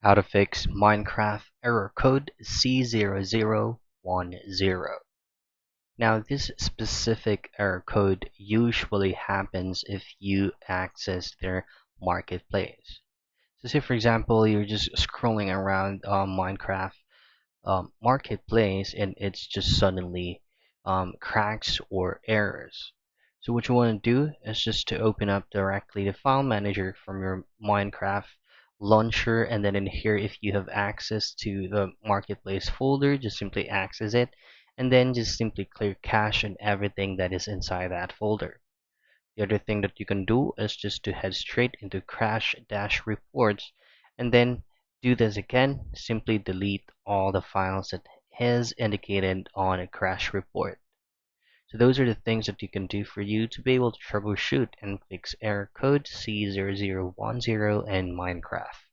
How to fix Minecraft error code C-0010. Now, this specific error code usually happens if you access their marketplace. So say for example, you're just scrolling around Minecraft marketplace and it's just suddenly cracks or errors. So what you want to do is just to open up directly the file manager from your Minecraft launcher, and then in here, if you have access to the marketplace folder, just simply access it and then just simply clear cache and everything that is inside that folder. The other thing that you can do is just to head straight into crash dash reports and then do this again. Simply delete all the files that is indicated on a crash report. So those are the things that you can do for you to be able to troubleshoot and fix error code C0010 in Minecraft.